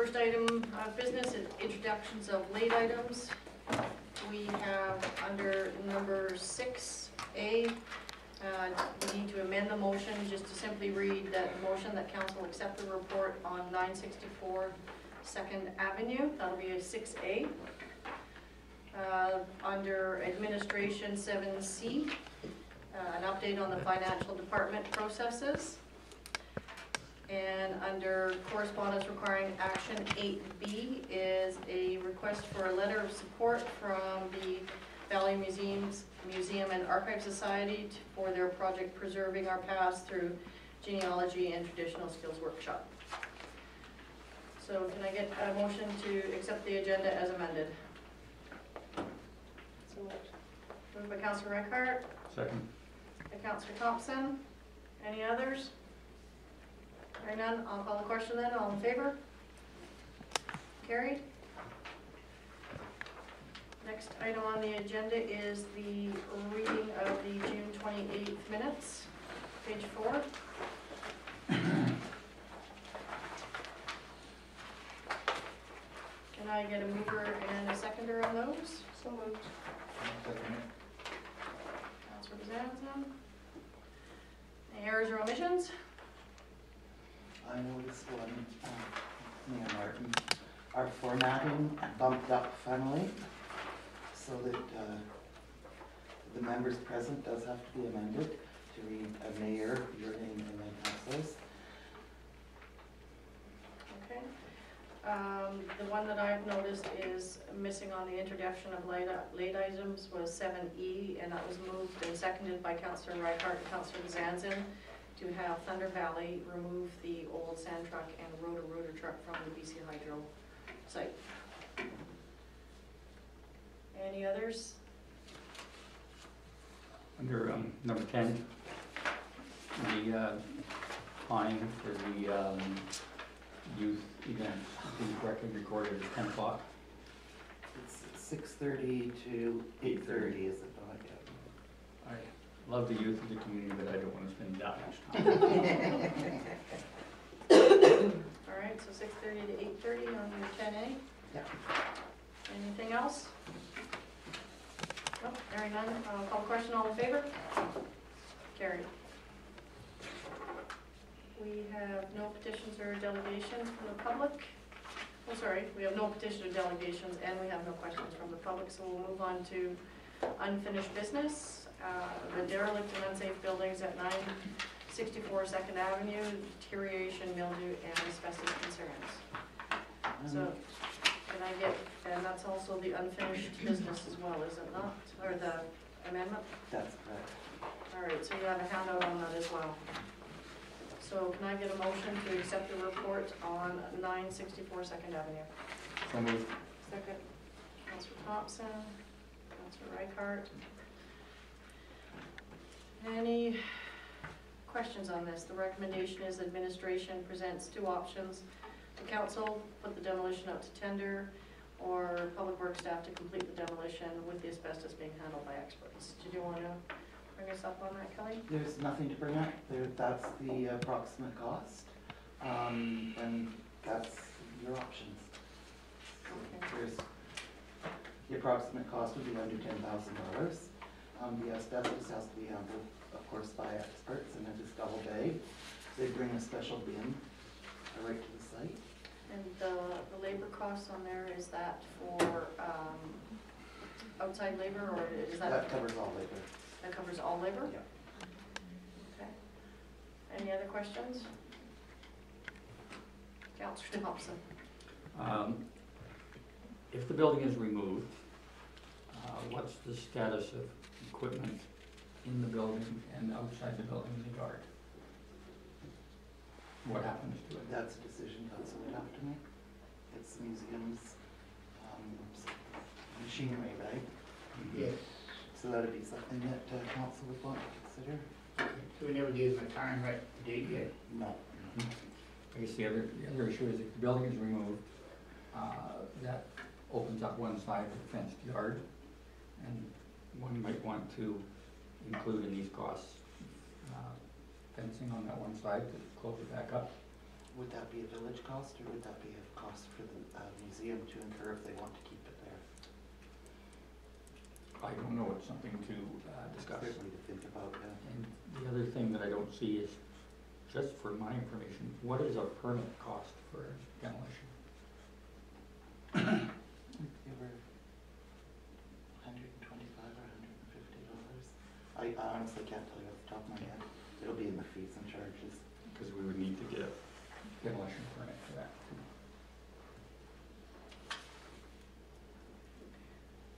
first item of business is introductions of late items. We have under number 6A, we need to amend the motion just to simply read that motion that council accept the report on 964 2nd Avenue. That'll be a 6A. Under administration 7C, an update on the financial department processes. And under correspondence requiring action 8B is a request for a letter of support from the Valley Museum and Archive Society for their project Preserving Our Past through Genealogy and Traditional Skills Workshop. So can I get a motion to accept the agenda as amended? So moved by Councillor Reichart. Second. By Councillor Thompson. Any others? Hearing none, I'll call the question then. All in favor? Carried. Next item on the agenda is the reading of the June 28th minutes, page 4. Can I get a mover and a seconder on those? So moved. Councillor Bezanson. Any errors or omissions? I noticed one, Mayor Martin, our formatting bumped up funnily so that the members present does have to be amended to read a mayor, your name, and then councilors. Okay. The one that I've noticed is missing on the introduction of late items was 7E, and that was moved and seconded by Councillor Reichart and Councillor Zanzin to have Thunder Valley remove the old sand truck and rotor truck from the BC Hydro site. Any others? Under number 10, the time for the youth event being correctly recorded at 10 o'clock. It's 6:30 to 8:30, is it not? I love the youth of the community, but I don't want to spend that much time. All right, so 6:30 to 8:30 on your 10A. Yeah. Anything else? Nope, hearing none. I'll call the question. All in favor? Carried. We have no petitions or delegations from the public. Oh, sorry, we have no petitions or delegations, and we have no questions from the public, so we'll move on to unfinished business. The derelict and unsafe buildings at 964 2nd Avenue, deterioration, mildew, and asbestos concerns. So, can I get, and that's also the unfinished business as well, is it not? Or the amendment? That's correct. All right, so you have a handout on that as well. So can I get a motion to accept the report on 964 2nd Avenue? So moved. Second. Councillor Thompson, Councillor Reichart. Any questions on this? The recommendation is administration presents two options. The council put the demolition out to tender, or public works staff to complete the demolition with the asbestos being handled by experts. Did you want to bring us up on that, Kelly? There's nothing to bring up. That's the approximate cost, and that's your options. Okay. The approximate cost would be under $10,000. The asbestos has to be handled, of course, by experts, and it is double bay. They bring a special bin right to the site. And the labor costs on there, is that for outside labor, or is that? That covers all labor. That covers all labor? Yeah. Okay. Any other questions? Councillor Thompson. If the building is removed, what's the status of equipment in the building and outside the building in the yard? What happens to it? That's a decision council would have to make. It's the museum's machinery, right? Yes. So that'd be something that council would want to consider. So we never gave them a time right date yet? No. I guess the other issue is if the building is removed, that opens up one side of the fenced yard, and one might want to include in these costs fencing on that one side to close it back up. Would that be a village cost, or would that be a cost for the museum to incur if they want to keep it there? I don't know, it's something to discuss. Certainly to think about, yeah. And the other thing that I don't see is, just for my information, what is a permit cost for demolition? They were $125 or $150. I honestly can't tell you off the top of my head. It'll be in the fees and charges. Because we would need to get a demolition permit for that too.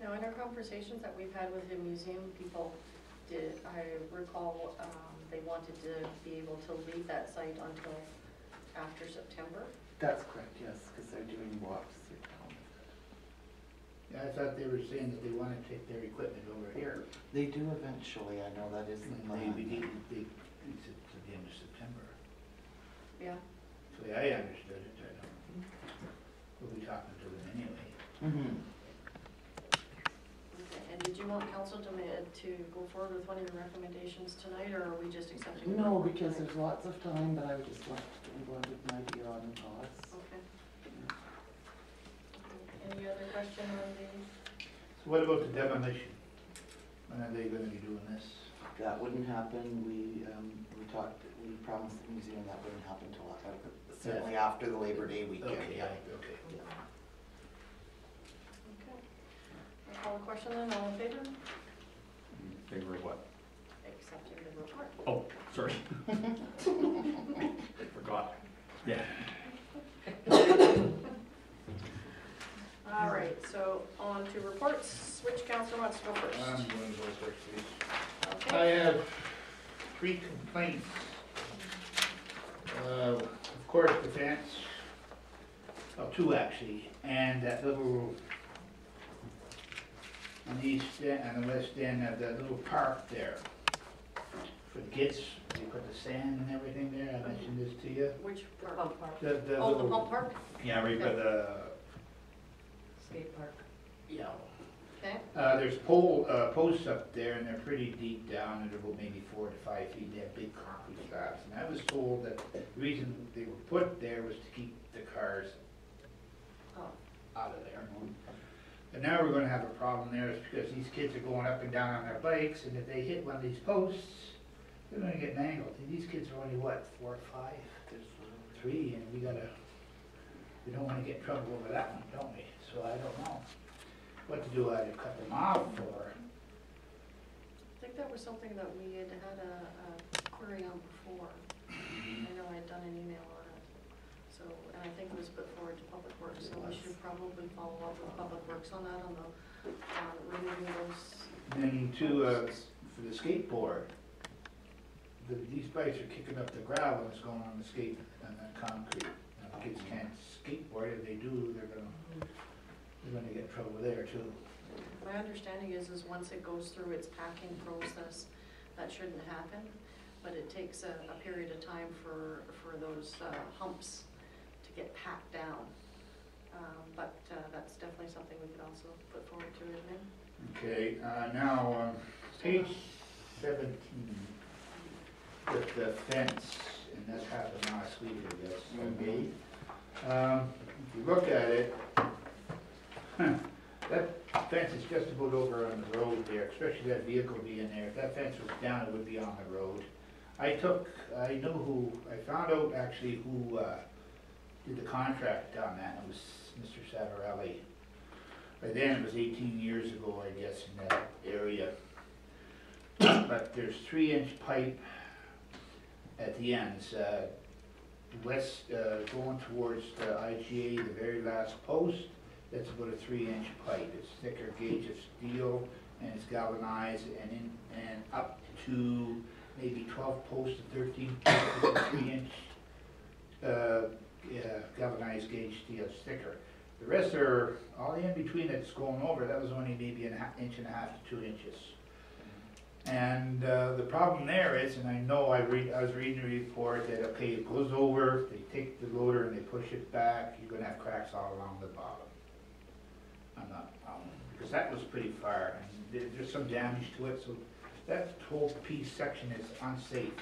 Now, in our conversations that we've had with the museum people, I recall, they wanted to be able to leave that site until after September. That's correct, yes, because they're doing walks through town. Yeah, I thought they were saying that they wanna take their equipment over here. They do eventually, I know that is the And plan. they, it's at the end of September. Yeah. So I understood it, I don't, we'll be talking to them anyway. Mm-hmm. Okay, and did you want council to go forward with one of your recommendations tonight, or are we just accepting? the No, report because tonight? there's lots of time, but I would just wanted an idea on the costs. Okay. Any other question on the, So what about the demolition? When are they gonna be doing this? That wouldn't happen, we promised the museum that wouldn't happen till certainly after the Labor Day weekend, Okay, yeah. okay. okay. I'll call a question then, all in favor? In favor of what? Accepting the report. Oh, sorry. I forgot. Yeah. All right, so on to reports. Which councillor wants to go first? I'm going to go first, please. I Okay. have 3 complaints. Of course, the fence, well, 2 actually, and that little, on the east end, on the west end of that little park there. For the kids, they put the sand and everything there, I mentioned this to you. Which park? The Oh, the little- pump park? Yeah, right by the, Skate park. yeah. Okay, There's posts up there, and they're pretty deep down, and they're about maybe 4 to 5 feet, they have big concrete slabs. And I was told that the reason they were put there was to keep the cars oh, out of there. And now we're gonna have a problem there, is because these kids are going up and down on their bikes, and if they hit one of these posts, they're gonna get mangled. And these kids are only, what, 4 or 5? There's 3, and we don't wanna get in trouble over that one, don't we? So I don't know what to do, either cut them off, or, I think that was something that we had a query on before. I know I had done an email on it. So, and I think it was put forward to Public Works, so we should probably follow up with Public Works on that, on the, removing those. and then for the skateboard, these bikes are kicking up the gravel that's going on the skate and the concrete. Now, the kids can't skateboard, if they do, they're gonna get in trouble there too. My understanding is once it goes through its packing process, that shouldn't happen, but it takes a period of time for those humps to get packed down. But that's definitely something we could also put forward to admin. Okay, now, page 17, with the fence, and that happened last week, I guess, okay? If you look at it, that fence is just about over on the road there, especially that vehicle being there. If that fence was down, it would be on the road. I found out actually who did the contract on that, and it was Mr. Savarelli. By then, it was 18 years ago, I guess, in that area. But there's 3-inch pipe at the ends, west, going towards the IGA, the very last post. That's about a 3-inch pipe. It's thicker gauge of steel, and it's galvanized, and up to maybe 12 posts to 13 posts with a 3-inch galvanized gauge steel. It's thicker. The rest are all the in between that's going over. That was only maybe an inch and a half to 2 inches. And the problem there is, and I know I was reading the report that okay, it goes over, they take the loader and they push it back. You're gonna have cracks all along the bottom. I'm not, because that was pretty far, and there's some damage to it, so that whole piece section is unsafe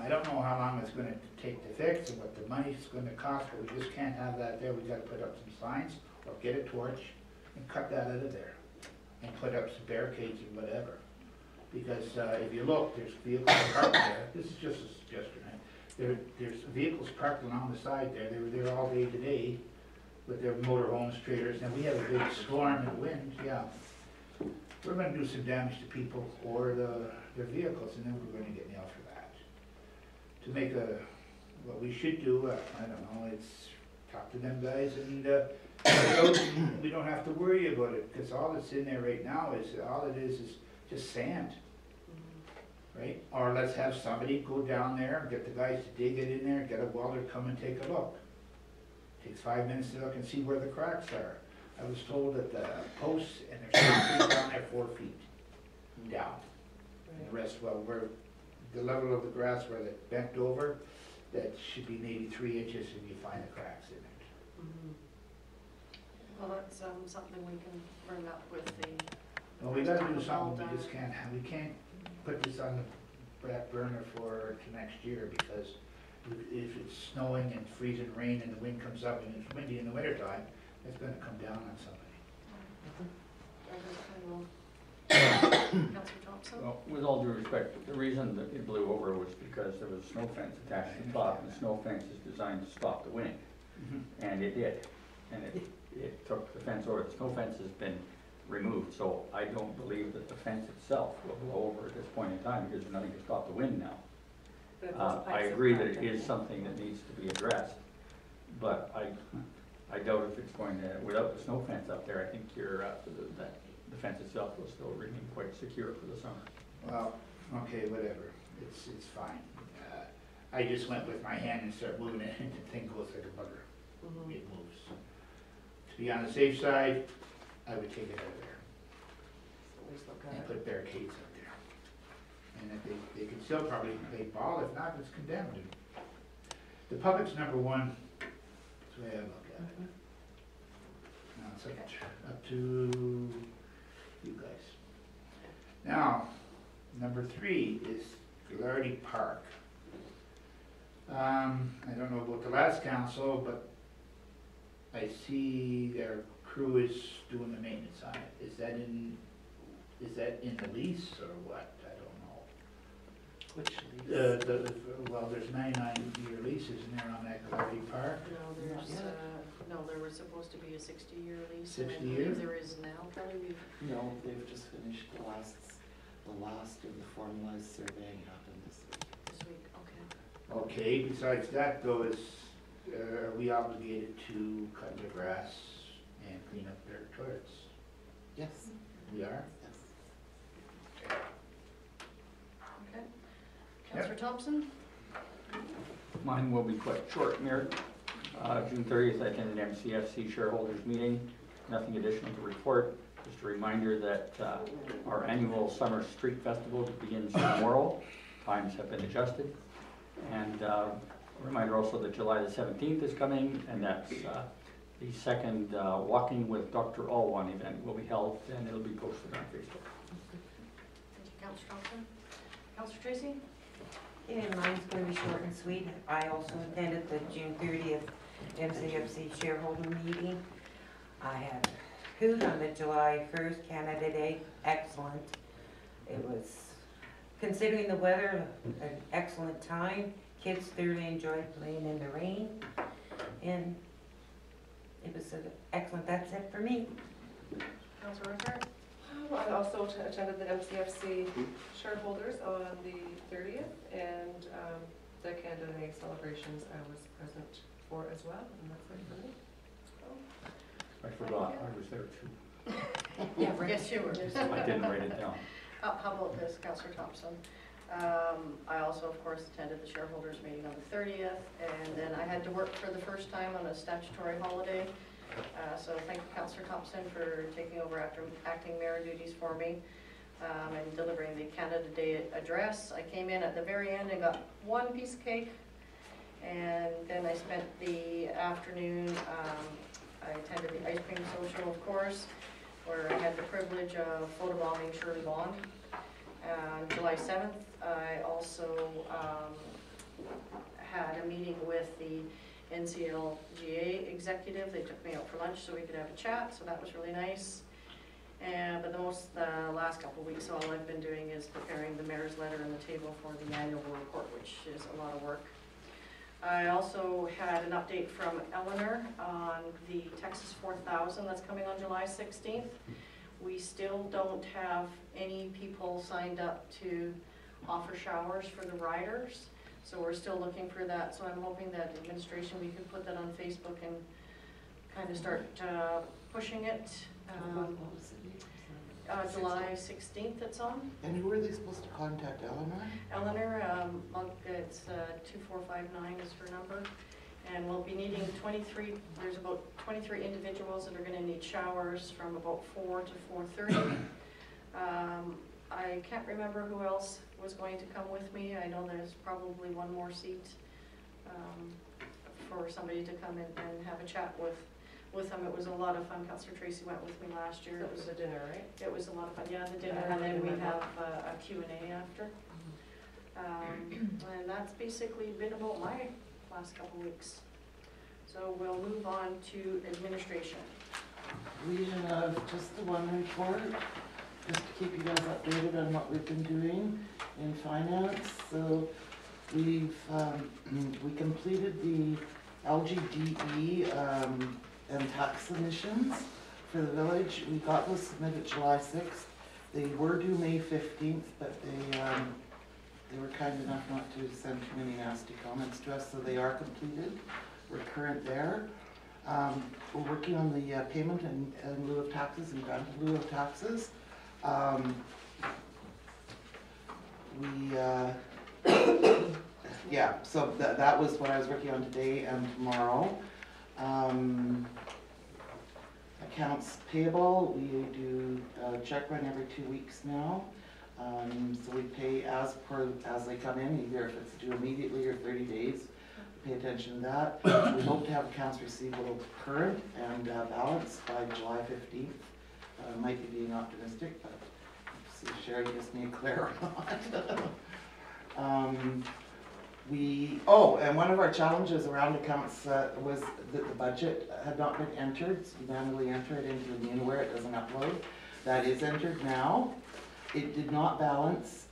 I don't know how long it's gonna take to fix and what the money's gonna cost, but we just can't have that there. We gotta put up some signs or get a torch and cut that out of there. And put up some barricades and whatever. Because if you look, there's vehicles parked there. This is just a suggestion. There's vehicles parked along the side there. They were there all day today with their motorhomes, trailers, and we have a big storm and wind, yeah. We're gonna do some damage to people or their vehicles, and then we're gonna get nailed for that. To make what we should do, I don't know, it's talk to them guys and we don't have to worry about it, because all that's in there right now is, all it is just sand. Right? Or let's have somebody go down there and get the guys to dig it in there, get a welder come and take a look. Takes 5 minutes to look and see where the cracks are. I was told that the posts and there's 6 feet down there, 4 feet down. And the rest, well, where the level of the grass where it bent over, that should be maybe 3 inches and you find the cracks in it. Well, that's something we can bring up with the. Well, we gotta do something, we can't put this on the back burner for to next year, because if it's snowing and freezing rain and the wind comes up and it's windy in the wintertime, it's gonna come down on somebody. Councillor Thompson? Well, with all due respect, the reason that it blew over was because there was a snow fence attached to the top, and the snow fence is designed to stop the wind. And it did. And it took the fence over. The snow fence has been removed, so I don't believe that the fence itself will blow over at this point in time, because there's nothing to stop the wind now. I agree that it is something that needs to be addressed, but I doubt if it's going to, without the snow fence up there, I think that the fence itself will still remain quite secure for the summer. Well, okay, whatever, it's fine. I just went with my hand and started moving it, and the thing goes like a bugger. It moves. To be on the safe side, I would take it out of there and put barricades up there. And if they could still probably play ball, if not, it's condemned. The public's number one, that's the way I look at it. Now it's up to you guys. Now, number 3 is Gilardi Park. I don't know about the last council, but I see their crew is doing the maintenance on it. Is that in the lease or what? I don't know. Which lease? Well, there's 99-year leases in there on that Gilardi Park. No, there was supposed to be a 60-year lease. 60 and I years? believe there is now, Kelly. No, they've just finished the last of the formalized surveying happened this week. This week, okay. Okay, besides that though, are we obligated to cut the grass and clean up their toilets? Yes, We are? yes. Okay. Councillor Thompson? Mine will be quite short, Mayor. June 30th, I attended MCFC shareholders meeting. Nothing additional to report. Just a reminder that our annual summer street festival begins tomorrow. Times have been adjusted. And a reminder also that July the 17th is coming, and that's the second Walking with Dr. Alwan event will be held, and it'll be posted on Facebook. Thank you, Councillor Thompson. Councillor Tracy? Yeah, mine's going to be short and sweet. I also attended the June 30th MCFC shareholder meeting. I had food on the July 1st Canada Day. Excellent. It was, considering the weather, an excellent time. Kids thoroughly enjoyed playing in the rain. And it was excellent. That's it for me. Councillor Rickard? I also attended the MCFC shareholders on the 30th, and the Canada Day celebrations I was present for as well, and that's it for me. I forgot, I was there too. Yeah, yes, you were. I didn't write it down. How about this, Councillor Thompson? I also, of course, attended the shareholders meeting on the 30th, and then I had to work for the first time on a statutory holiday. So thank you, Councillor Thompson, for taking over acting mayor duties for me and delivering the Canada Day address. I came in at the very end and got one piece of cake, and then I spent the afternoon, I attended the ice cream social, of course, where I had the privilege of photobombing Shirley Bond. On July 7th, I also had a meeting with the NCLGA executive. They took me out for lunch so we could have a chat, so that was really nice. But the last couple of weeks, all I've been doing is preparing the mayor's letter and the table for the annual report, which is a lot of work. I also had an update from Eleanor on the Texas 4000 that's coming on July 16th. We still don't have any people signed up to offer showers for the riders, so we're still looking for that. So I'm hoping that administration, we can put that on Facebook and kind of start pushing it. July 16th it's on. And who are they supposed to contact, Eleanor? Eleanor, it's 2459 is her number. And we'll be needing 23, there's about 23 individuals that are gonna need showers from about 4 to 4:30. I can't remember who else was going to come with me. I know there's probably one more seat for somebody to come in and have a chat with them. It was a lot of fun. Councillor Tracy went with me last year. That was a dinner, right? It was a lot of fun, yeah, the dinner, Yeah, and then we I have a Q&A after. And that's basically been about my last couple of weeks. So we'll move on to administration. We have just the one report, just to keep you guys updated on what we've been doing in finance. So we completed the LGDE and tax submissions for the village. We got those submitted July 6th. They were due May 15th, but they were kind enough not to send too many nasty comments to us, so they are completed. We're current there. We're working on the payment in lieu of taxes and grant in lieu of taxes. Yeah, so that was what I was working on today and tomorrow. Accounts payable, we do a check run every 2 weeks now. So we pay as they come in, either if it's due immediately or 30 days. Pay attention to that. We hope to have accounts receivable current and balanced by July 15th. Might be being optimistic, but see if Sherry gives me a clear or not. And one of our challenges around accounts was that the budget had not been entered. So we manually enter it into the Unaware, it doesn't upload. That is entered now. It did not balance,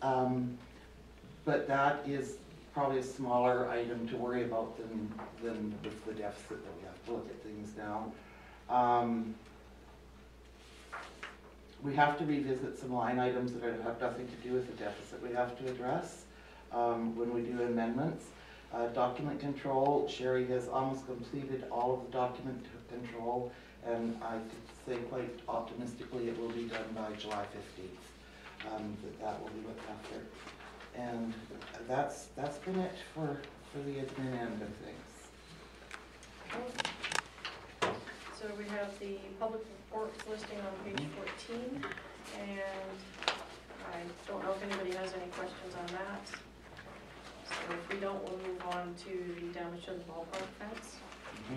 but that is probably a smaller item to worry about than with the deficit that we have to look at things now. We have to revisit some line items that have nothing to do with the deficit we have to address when we do amendments. Document control, Sherry has almost completed all of the document control, and I could say quite optimistically it will be done by July 15th. That will be looked after. And that's been it for the admin end of things. So we have the public reports listing on page 14, and I don't know if anybody has any questions on that. So if we don't, we'll move on to the damage to the ballpark fence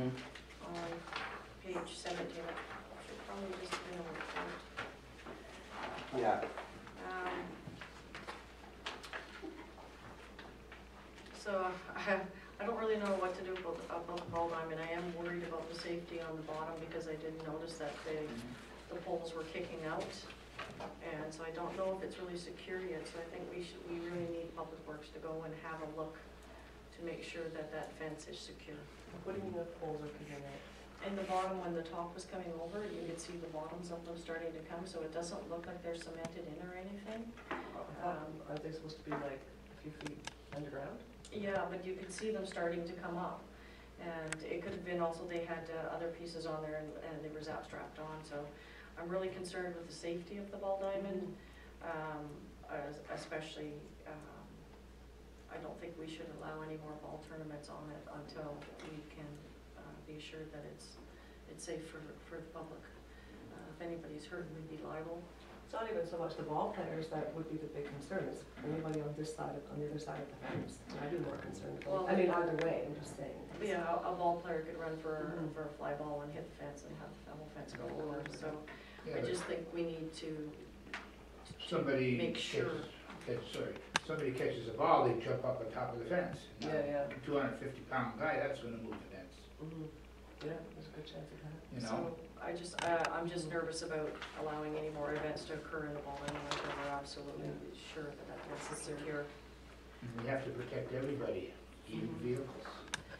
on page 17. Should probably just be a report. Yeah. So I don't really know what to do about the ball diamond. I am worried about the safety on the bottom because I did notice that the poles were kicking out. And so I don't know if it's really secure yet. So I think we really need Public Works to go and have a look to make sure that that fence is secure. What do you mean the poles are kicking out? In the bottom, when the top was coming over, you could see the bottoms of them starting to come, so it doesn't look like they're cemented in or anything. Are they supposed to be like a few feet underground? Yeah, but you could see them starting to come up. And it could have been also they had other pieces on there and they were zap strapped on, so I'm really concerned with the safety of the ball diamond, especially I don't think we should allow any more ball tournaments on it until we can be assured that it's safe for the public. If anybody's hurt, we'd be liable. It's not even so much the ball players that would be the big concern, it's anybody on this side, on the other side of the fence. I'd be more concerned about. Well, I mean, either way, I'm just saying. Yeah, a ball player could run for a fly ball and hit the fence and have the whole fence go over, so Yeah, I but just think we need to somebody make sure. sorry, somebody catches a ball, they jump up on top of the fence. Now, Yeah. a 250-pound guy, that's gonna move the fence, Mhm. Yeah, there's a good chance of that. you know? So I'm just nervous about allowing any more events to occur in the bowling until we're absolutely sure that that fence is secure. And we have to protect everybody, even vehicles.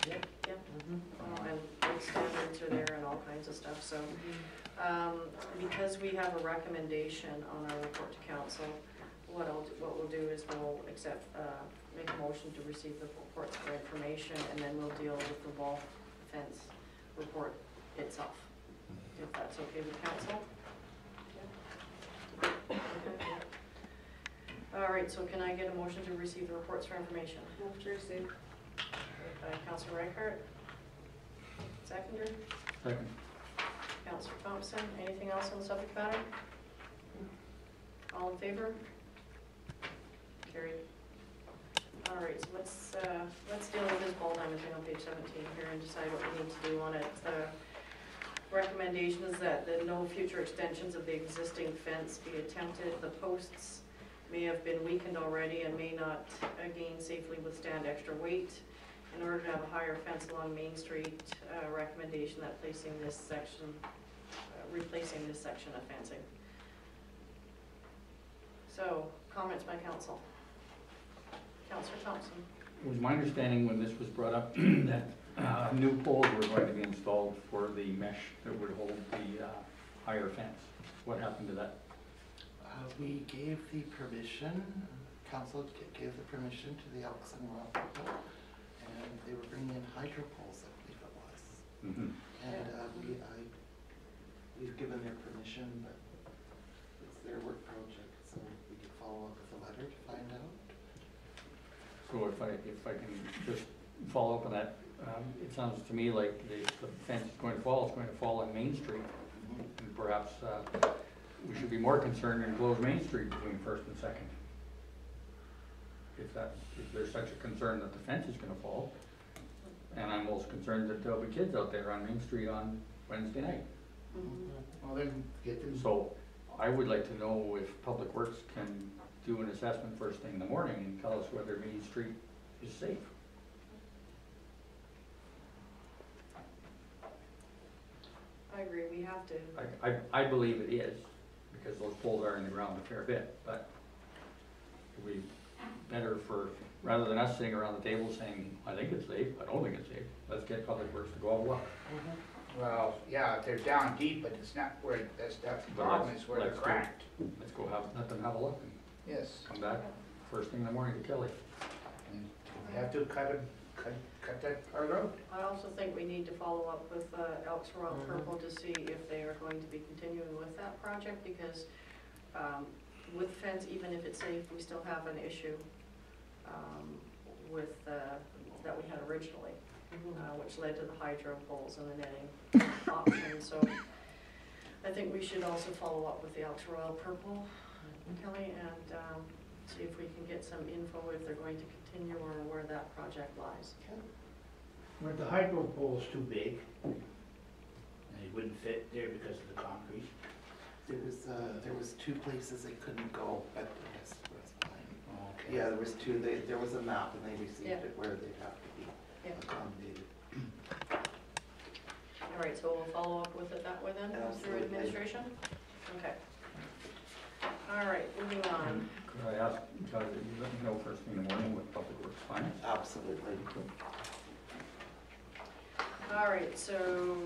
Yep. Mhm. And big standards are there and all kinds of stuff, so. Because we have a recommendation on our report to council, what we'll do is we'll make a motion to receive the reports for information, and then we'll deal with the wall fence report itself, if that's okay with council. Okay. All right, so can I get a motion to receive the reports for information? Move to receive. By Councilor Reichert. Seconder, Second. Councilor Thompson. Anything else on the subject matter? All in favor? Carried. All right, so let's deal with this ball diamond thing on page 17 here and decide what we need to do on it. The recommendation is that no future extensions of the existing fence be attempted. The posts may have been weakened already and may not again safely withstand extra weight. In order to have a higher fence along Main Street, recommendation that replacing this section of fencing. So, comments by council. Councilor Thompson. It was my understanding when this was brought up that new poles were going to be installed for the mesh that would hold the higher fence. What happened to that? We gave the permission, council gave the permission to the Elks and Royal people, and they were bringing in hydro poles, I believe it was. Mm-hmm. And we've given their permission, but it's their work project, so we could follow up with a letter to find out. So if I can just follow up on that, it sounds to me like the fence is going to fall on Main Street. And perhaps we should be more concerned and close Main Street between First and Second. If there's such a concern that the fence is gonna fall. And I'm most concerned that there'll be kids out there on Main Street on Wednesday night. Well, then get them. So I would like to know if Public Works can do an assessment first thing in the morning and tell us whether Main Street is safe. I agree, we have to. I believe it is, because those poles are in the ground a fair bit, but it would be better for, rather than us sitting around the table saying, I think it's safe, I don't think it's safe, let's get Public Works to go out and look. Well, yeah, they're down deep, but it's not where, that's the problem, is where they're cracked. Let's go let them have a look and Yes, come back first thing in the morning to Kelly. and we have to cut that part out. I also think we need to follow up with Elks Royal Purple to see if they are going to be continuing with that project, because with fence, even if it's safe, we still have an issue with that we had originally, which led to the hydro poles and the netting option. So I think we should also follow up with the Elks Royal Purple, Kelly, and see if we can get some info if they're going to continue or where that project lies. Were the hydro poles too big? And they wouldn't fit there because of the concrete? There was two places they couldn't go, but the rest was fine. Okay. Yeah, there was two, there was a map and they received Yeah. it where they'd have to be Yeah. accommodated. All right, so we'll follow up with it that way then, through Absolutely. administration? Okay. All right, moving on. Could I ask, Kelly, that you let me know first thing in the morning what Public Works finds? Absolutely. All right, so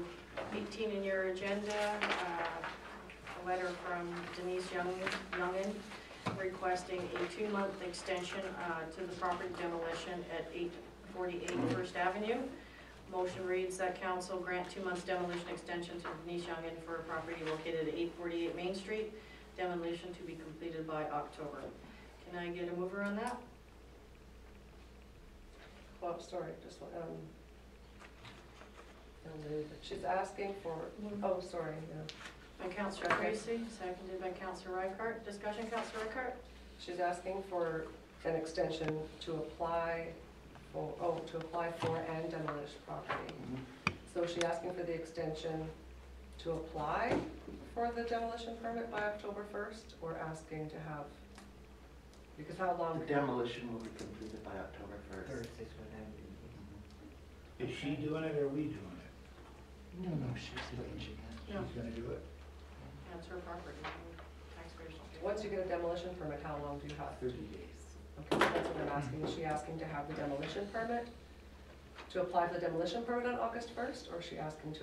18 in your agenda, a letter from Denise Youngin requesting a 2-month extension to the property demolition at 848 First Avenue. Motion reads that council grant 2 months demolition extension to Denise Youngin for a property located at 848 Main Street. Demolition to be completed by October. Can I get a mover on that? Well, sorry, just, she's asking for, oh, sorry, yeah. By Councillor Tracy, seconded by Councillor Reichert. Discussion, Councillor Reichert? She's asking for an extension to apply for, and demolish property. So is she asking for the extension to apply for the demolition permit by October 1st, or asking to have Because how long? The demolition will be completed by October 1st. First is what I Is she doing it or are we doing it? No, she's arranging it. No. She's gonna do it? That's her property, taxpayers. Once you get a demolition permit, how long do you have? 30 days. Okay, that's what I'm asking. Is she asking to have the demolition permit? To apply for the demolition permit on August 1st, or is she asking to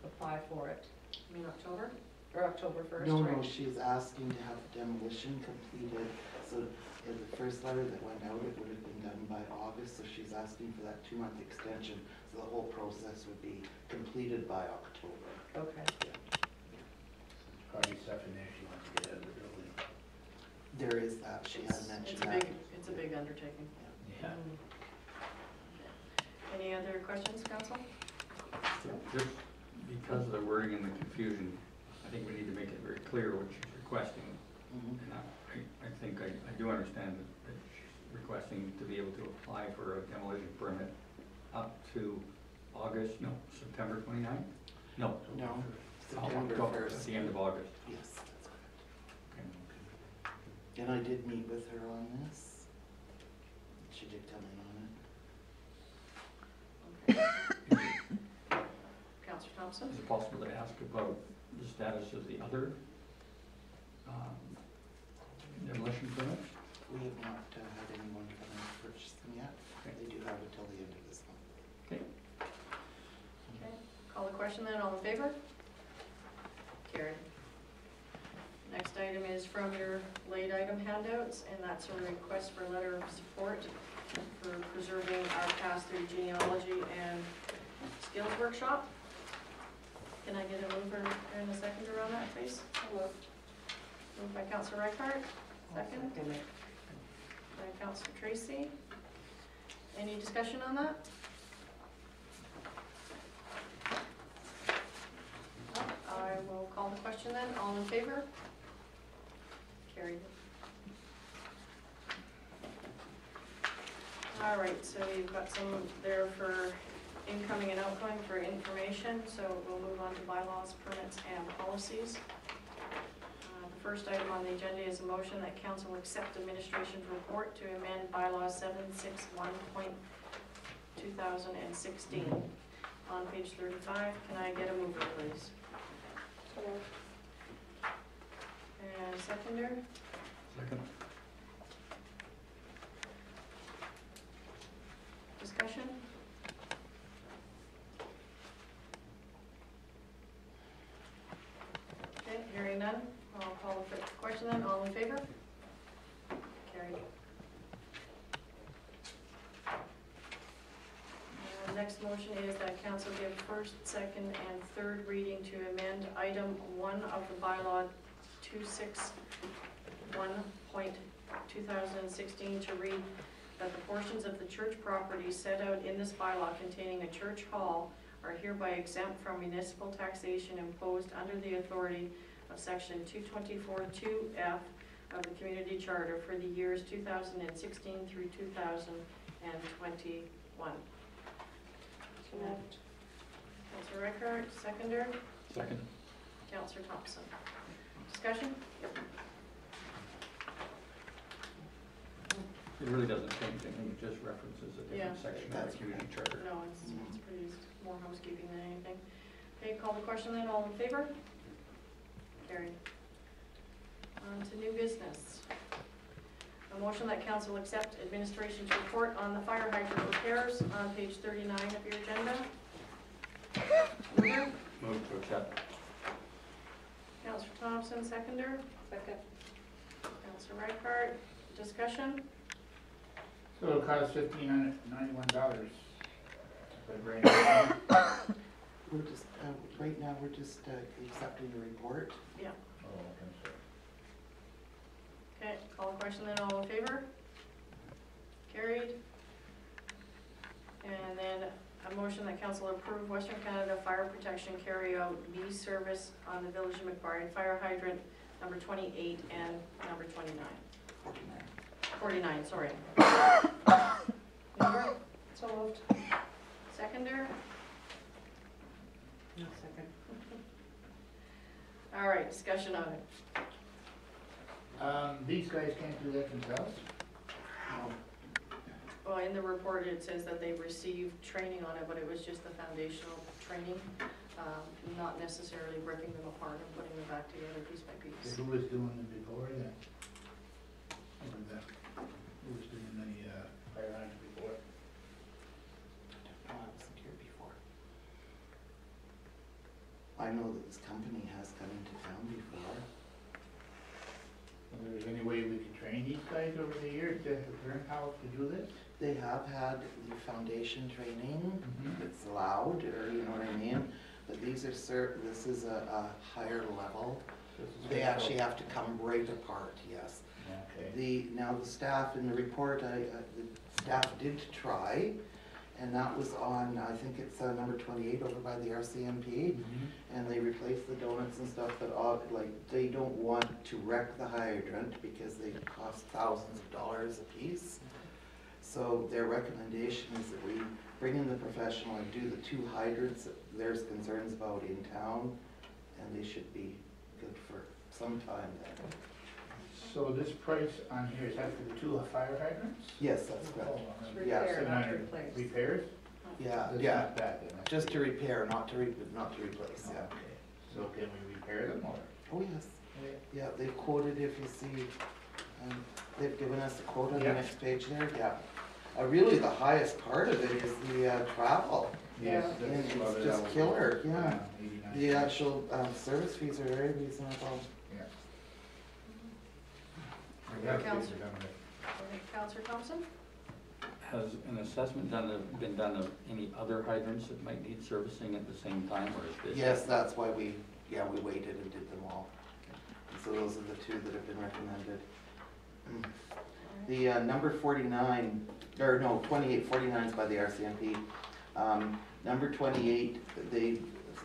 apply for it? You mean October? Or October 1st, No, right? she's asking to have demolition completed, so the first letter that went out, it would have been done by August, so she's asking for that 2-month extension, so the whole process would be completed by October. Okay. Probably stuff in there she wants to get out of the building. There is that, she had mentioned that. It's a big undertaking. Yeah. Any other questions, council? Just because of the wording and the confusion, I think we need to make it very clear what she's requesting. Mhm. And I think I do understand that she's requesting to be able to apply for a demolition permit up to September 29th? No. No, September October, 1st. At the end of August. Yes, that's correct. Okay. And I did meet with her on this. She did come in on it. Councillor Thompson? Is it possible to ask about the status of the other demolition permits? We have not had anyone come and purchase them yet. Okay. They do have until the end of this month. Okay. Okay, call the question then, all in favor? Carried. Next item is from your late item handouts, and that's a request for a letter of support for preserving our pass-through genealogy and skills workshop. Can I get a mover and a seconder on that, please? Moved by Councillor Reichart, second by Councillor Tracy. Any discussion on that? I will call the question then. All in favor? Carried. All right, so you've got some there for incoming and outgoing for information, so we'll move on to bylaws, permits, and policies. The first item on the agenda is a motion that council accept administration's report to amend bylaws 761.2016. On page 35, can I get a mover, please? And a seconder? Second. Discussion? Okay, hearing none, I'll call the question then. All in favor? Carried. Next motion is that council give first, second, and third reading to amend item 1 of the bylaw 261.2016 to read that the portions of the church property set out in this bylaw containing a church hall are hereby exempt from municipal taxation imposed under the authority of section 224(2)(f) of the community charter for the years 2016 through 2021. Councillor Reichart, seconder. Second. Councillor Thompson. Discussion? It really doesn't change anything, it just references a Yeah. different section of That's the community charter. No, it's pretty, more housekeeping than anything. Okay, call the question then. All in favor? Carried. On to new business. A motion that council accept administration's report on the fire hydrant repairs on page 39 of your agenda. Mover? Move to accept. Councillor Thompson, seconder. Second. Councillor Reichart, discussion? So it'll cost $1,591. We're just, right now, we're just accepting the report. Yeah. Oh, okay, sorry. Okay, call the question then. All in favor? Carried. And then a motion that council approve Western Canada Fire Protection carry-out B service on the Village of McBride fire hydrant number 28 and number 29. 49, sorry. Mover? So moved. Seconder? No second. All right, discussion on it. These guys can't do that themselves? No. Well, in the report, it says that they received training on it, but it was just the foundational training, not necessarily breaking them apart and putting them back together piece by piece. Who was doing them before then? Who was doing the fire hydrant before? No, I wasn't here before. I know that this company has come into town before. Is there any way we could train these guys over the years to learn how to do this? They have had the foundation training, Mhm. it's allowed, or you know what I mean? But these are this is a higher level. They actually have to come right apart, yes. Okay. Now the staff in the report, the staff did try, and that was on, I think it's number 28 over by the RCMP. And they replaced the donuts and stuff, but they don't want to wreck the hydrant because they cost thousands of dollars a piece. So their recommendation is that we bring in the professional and do the 2 hydrants that there's concerns about in town, and they should be good for some time then. So this price on here, is that for the 2 fire hydrants? Yes, that's correct. It's Yeah, repair, not 700 replace. repairs? Yeah, That's yeah, not bad then. That's just to good. repair, not to replace, yeah. Okay. So can we repair them or? Oh, yes. Yeah, they've quoted, if you see, they've given us a quote on the Yeah. next page there, yeah. Really, the highest part of it is the travel. Yes, Yeah. And that's about it's it. just killer, yeah. 89 The actual service fees are very reasonable. Yeah. Counselor. Counselor Thompson? Has an assessment been done of any other hydrants that might need servicing at the same time, or is this? Yes, that's why we waited and did them all. So those are the 2 that have been recommended. The number 49, or no, 28, 49 is by the RCMP. Number 28,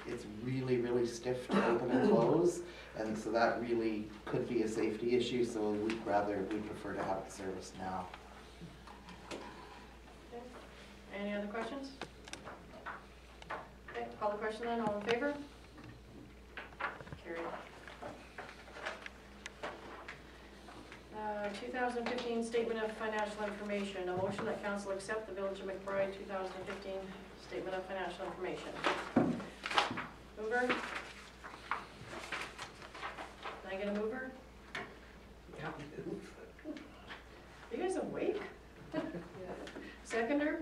it's really, really stiff to open and close, and so that really could be a safety issue, so we'd prefer to have it serviced now. Any other questions? Okay, call the question then, all in favor? Carried. 2015 Statement of Financial Information. A motion that council accept the Village of McBride 2015 Statement of Financial Information. Mover? Can I get a mover? You guys awake? Yeah. Seconder?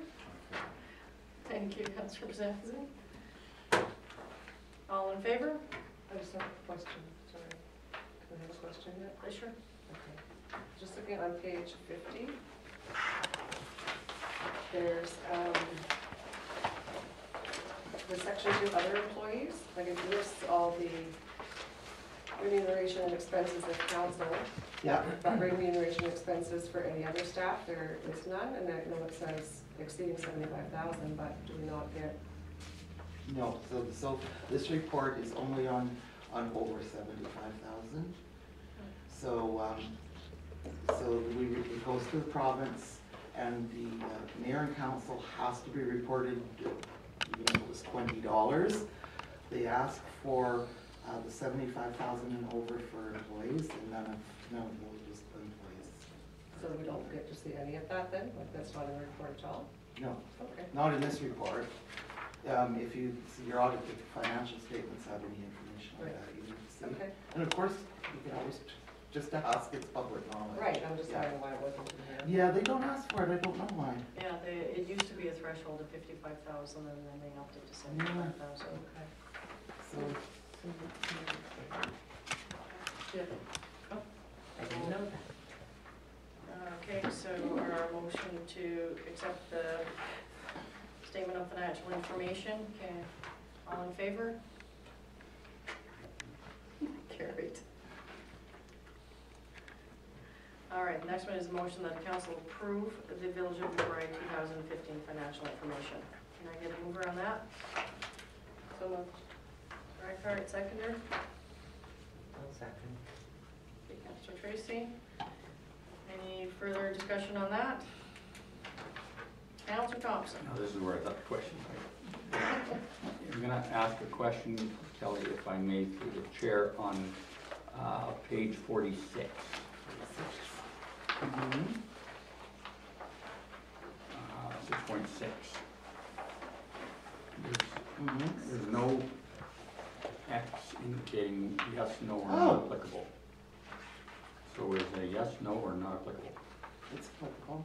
Thank you, Councilor Bezanson. All in favor? I just have a question, sorry. Can I have a question yet? Sure. Okay. Just looking on page 50, there's the section 2 other employees, like it lists all the remuneration and expenses of council, Yeah. but remuneration expenses for any other staff, there is none, and I know it says exceeding 75,000, but do we not get? No, so this report is only on over 75,000. So, it goes to the province, and the mayor and council has to be reported, even if it was $20. They ask for the 75,000 and over for employees, and none of those was employees. So we don't get to see any of that then? Like that's not in the report at all? No, Okay. not in this report. If you see your audited financial statements have any information like that, you need to see. Okay. And of course, you can always just ask, it's public knowledge. Right, I'm just Yeah. wondering why it wasn't in here. Yeah, they don't ask for it, I don't know why. Yeah, it used to be a threshold of 55,000 and then they upped it to 75,000. Okay. So, Yeah. I didn't know that. Okay, so our motion to accept the Statement of Financial Information, okay, all in favor? Carried. All right, the next one is a motion that the council approve the Village of McBride 2015 financial information. Can I get a mover on that? So moved. Reichart, seconder. I'll second. Okay, Councilor Tracy. Any further discussion on that? Councilor Thompson. Now, this is where I thought the question might. I'm gonna ask a question, Kelly, if I may, through the chair, on page 46. Mhm. 6.6. Mhm. There's no X indicating yes, no, or Oh. not applicable. So is it a yes, no, or not applicable? It's applicable.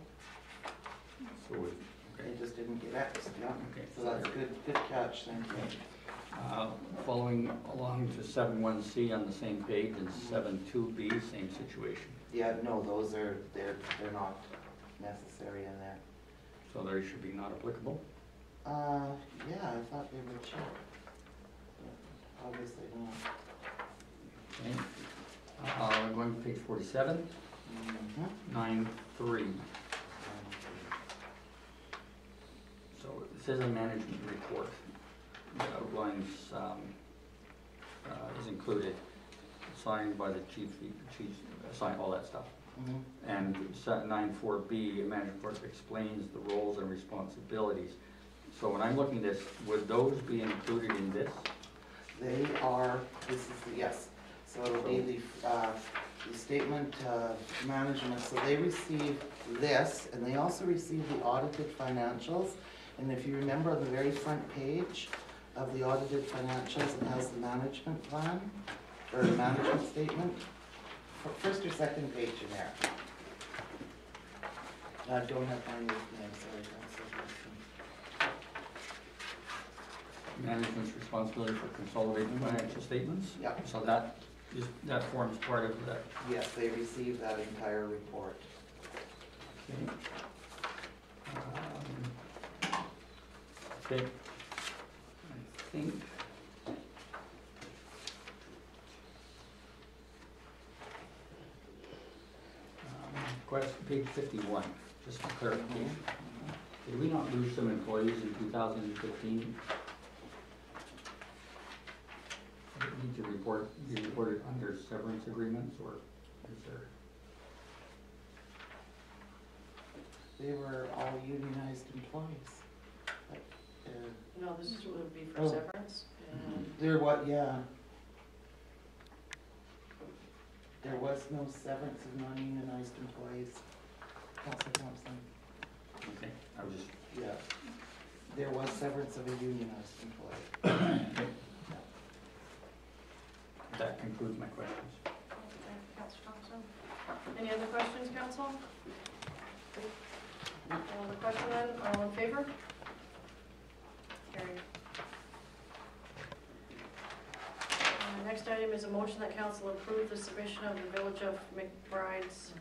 So is, okay. They just didn't get X, yeah. Okay. So that's good catch, thank you. Following along to 7.1C on the same page and 7.2B, same situation. Yeah, no, those are, they're not necessary in there. So they should be not applicable. Yeah, I thought they were checked. But obviously not. Okay. Going to page 47, Mhm. 9.3. So this is a management report. The outlines is included, signed by the chief, signed all that stuff. Mhm. And 9.4B, a management report explains the roles and responsibilities. So when I'm looking at this, would those be included in this? They are, this is the, yes, so it'll be the statement of management, so they receive this, and they also receive the audited financials. And if you remember on the very front page of the audited financials, it has the management plan, or the management statement, first or second page in there. I don't have mine with me, I'm sorry, Management's responsibility for consolidating financial statements? Yeah. So that forms part of that. yes, they receive that entire report. Okay. Okay. I think. Question, page 51, just for clarification. Did we not lose some employees in 2015? Need to be reported under severance agreements, or is there? They were all unionized employees. Like, No, this is, would be for Oh. severance. And There what, yeah. There was no severance of non-unionized employees. Councilor Thompson, Okay, I was just. yeah. There was severance of a unionized employee. That concludes my questions. Okay, Councilor Thompson. Any other questions, council? No other question then, all in favor? Carried. Next item is a motion that council approve the submission of the Village of McBride's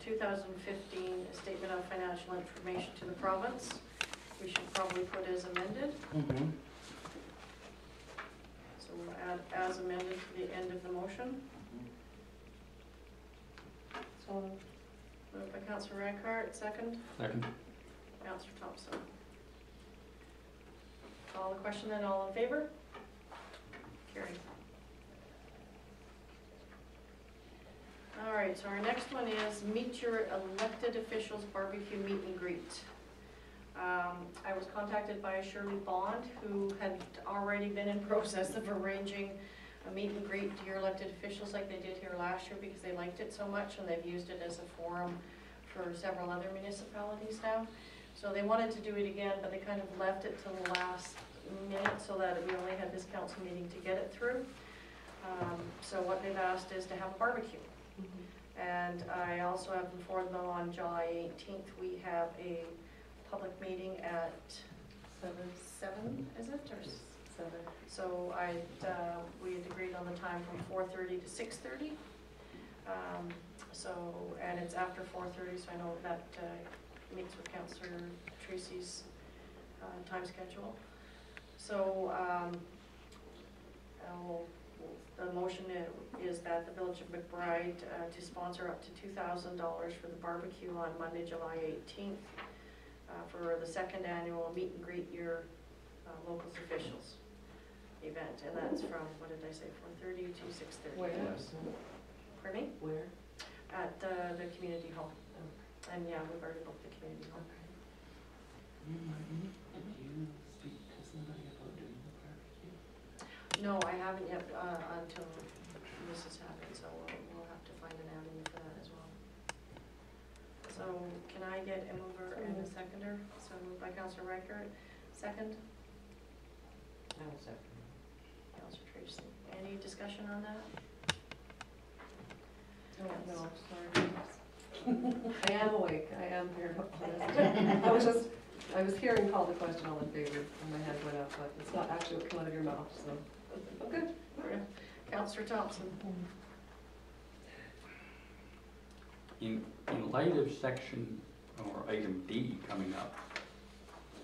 2015 Statement of Financial Information to the province. We should probably put as amended. Mm-hmm. So we'll add as amended to the end of the motion. So moved by Councilor Rankart, second. Second. Councilor Thompson. Call the question then, all in favor? Carried. All right, so our next one is meet your elected officials barbecue meet and greet. I was contacted by Shirley Bond, who had already been in process of arranging a meet and greet to your elected officials like they did here last year because they liked it so much and they've used it as a forum for several other municipalities now. So they wanted to do it again, but they kind of left it till the last minute so that we only had this council meeting to get it through. So what they've asked is to have a barbecue. And I also have informed them on July 18th, we have a public meeting at 7, is it, or 7? So we had agreed on the time from 4:30 to 6:30. And it's after 4:30, so I know that meets with Councillor Tracy's time schedule. So the motion is that the Village of McBride to sponsor up to $2,000 for the barbecue on Monday, July 18th for the second annual meet and greet your locals officials event. And that's from, what did I say, 4:30 to 6:30. Where? Pardon me? Where? At the community hall. And yeah, we've already booked the community hall. Did you speak to somebody about doing the barbecue? No, I haven't yet until this has happened, so we'll have to find an avenue for that as well. So can I get a mover and a seconder? So moved by Councillor Reichert, second, I will second. Councillor Tracy. Any discussion on that? No, sorry. I am awake, I am here. I was hearing call the question, all in favor, and my hand went up, but it's not actually what came out of your mouth, so, I'm good. Councillor Thompson. In light of section, or item D coming up,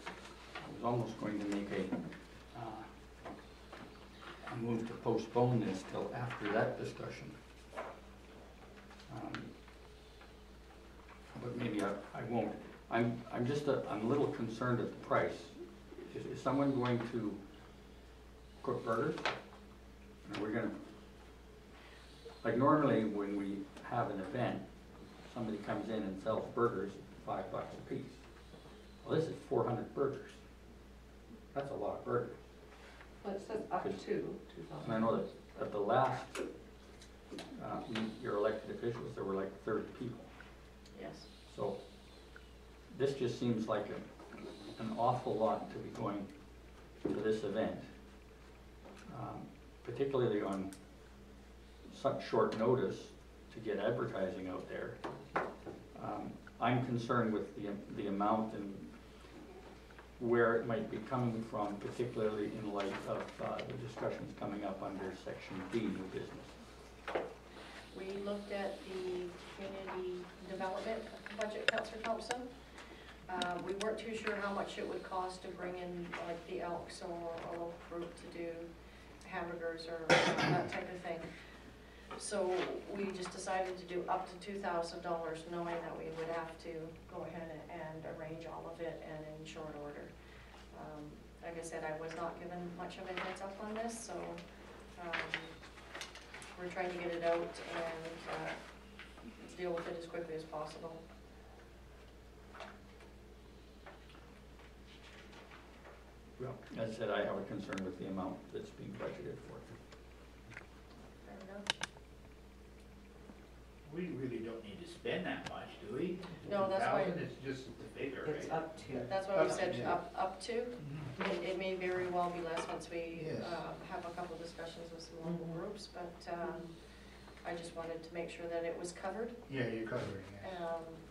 I was almost going to make a move to postpone this till after that discussion. But maybe I won't. I'm a little concerned at the price. Is someone going to cook burgers? Are we gonna, like normally when we have an event, somebody comes in and sells burgers at $5 a piece. Well, this is 400 burgers. That's a lot of burgers. Well, it says up to And 2,000. I know that at the last, your elected officials, there were like 30 people. Yes. So this just seems like an awful lot to be going to this event, particularly on such short notice to get advertising out there. I'm concerned with the amount and where it might be coming from, particularly in light of the discussions coming up under section D, new business. We looked at the community development budget, Councillor Thompson. We weren't too sure how much it would cost to bring in like the Elks or a local group to do hamburgers or that type of thing. So we just decided to do up to $2,000, knowing that we would have to go ahead and arrange all of it and in short order. Like I said, I was not given much of a heads up on this, so we're trying to get it out and deal with it as quickly as possible. Well, as I said, I have a concern with the amount that's being budgeted for. Fair enough. We really don't need to spend that much, do we? No, that's why- 2,000, it's just the figure, right? It's up to. That's why we Up to, said yeah. up to. Mhm. It may very well be less once we Yes. have a couple discussions with some local groups, but I just wanted to make sure that it was covered. Yeah, you're covering it.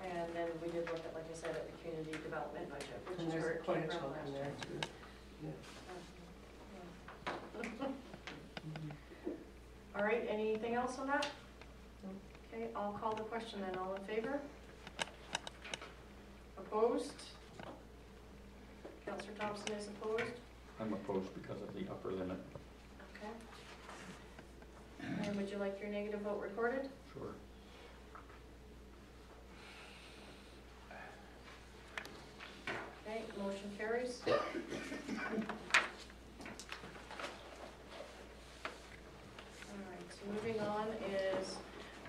And then we did look at, like I said, at the community development budget, which And is where there's it quite came a from chunk last in year. there too. All right, anything else on that? Okay, I'll call the question then. All in favor? Opposed? Councillor Thompson is opposed? I'm opposed because of the upper limit. Okay. And would you like your negative vote recorded? Sure. Okay, motion carries. Alright, so moving on is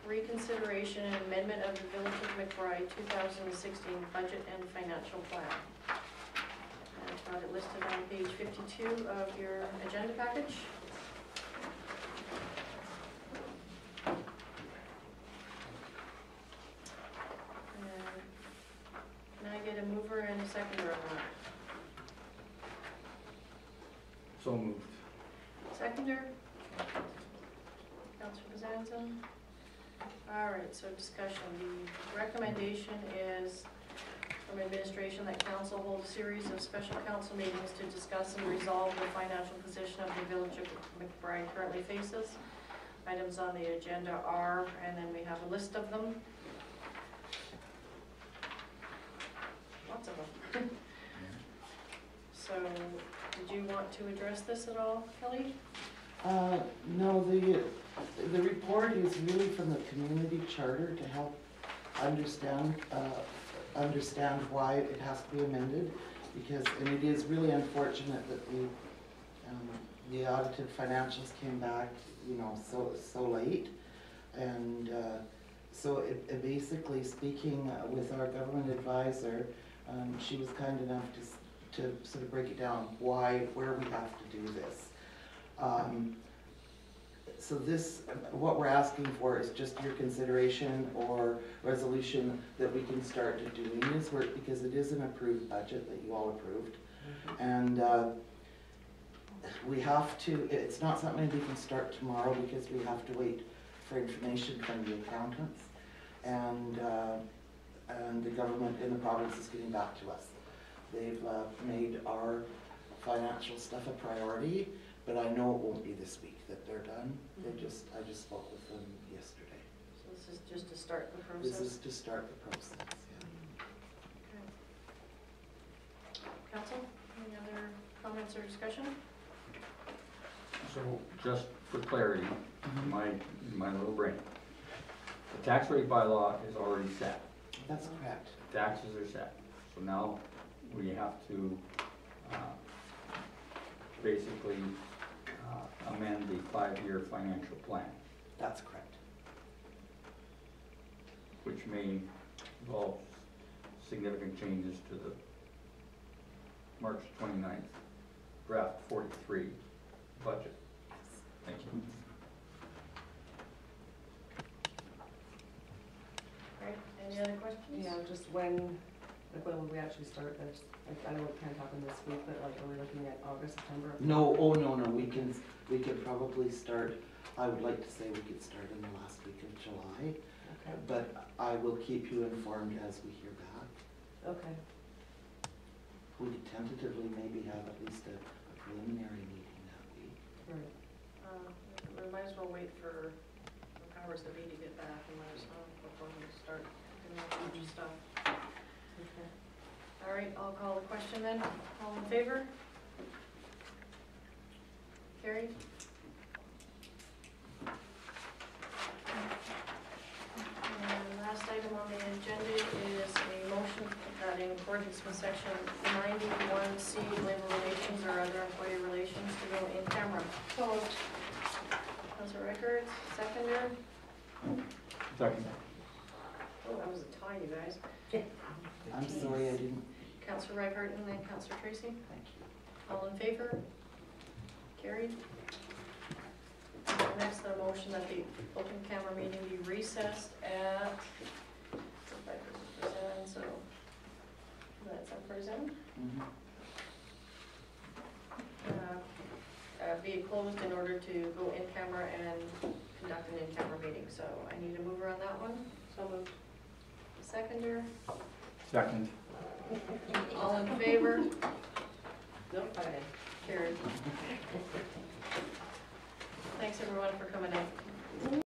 reconsideration and amendment of the Village of McBride 2016 budget and financial plan. I've got it listed on page 52 of your agenda package. And can I get a mover and a seconder on that? So moved. Seconder? Councillor Bezanson? All right, so discussion. The recommendation is from administration that council hold a series of special council meetings to discuss and resolve the financial position of the Village of McBride currently faces. Items on the agenda are, and then we have a list of them. Lots of them. So, did you want to address this at all, Kelly? No, the report is really from the community charter to help understand why it has to be amended, because, and it is really unfortunate that the audited financials came back, you know, so late. And so it basically, speaking with our government advisor, she was kind enough to sort of break it down where we have to do this. So this, what we're asking for is just your consideration or resolution that we can start doing this work, because it is an approved budget that you all approved. And we have to, it's not something we can start tomorrow because we have to wait for information from the accountants. And the government in the province is getting back to us. They've made our financial stuff a priority, but I know it won't be this week that they're done. I just spoke with them yesterday. So this is just to start the This process? is to start the process, yeah. Okay. Council, any other comments or discussion? So, just for clarity, my little brain, the tax rate bylaw is already set. That's correct. Taxes are set. So now we have to basically amend the 5-year financial plan, That's correct. which may involve significant changes to the March 29th draft 43 budget. Thank you. All right, any other questions? Yeah, just when will we actually start this? Like, I know it can't happen this week, but like, are we looking at August, September? No, oh, no, we can probably start, I would like to say we could start in the last week of July, Okay, but I will keep you informed as we hear back. okay. We could tentatively maybe have at least a preliminary meeting that week. Right. We might as well wait for the powers that be to get back and let us know before we start doing a bunch of stuff. Okay. All right, I'll call the question then. All in favor? Carried? And last item on the agenda is a motion that in accordance with section 91C, labor relations or other employee relations to go in camera. So moved. Councilor Records, seconder. Second. Oh, that was a tie, you guys. I'm sorry I didn't, Councilor Reichardt and then Councilor Tracy. thank you. All in favor? Carried. Next, the motion that the open camera meeting be recessed at, if I present, so that's up for Zoom. Mhm. Be closed in order to go in camera and conduct an in-camera meeting. So I need a mover on that one. So moved. Seconder. Second. All in favor? Nope, okay. Carried. Thanks everyone for coming in.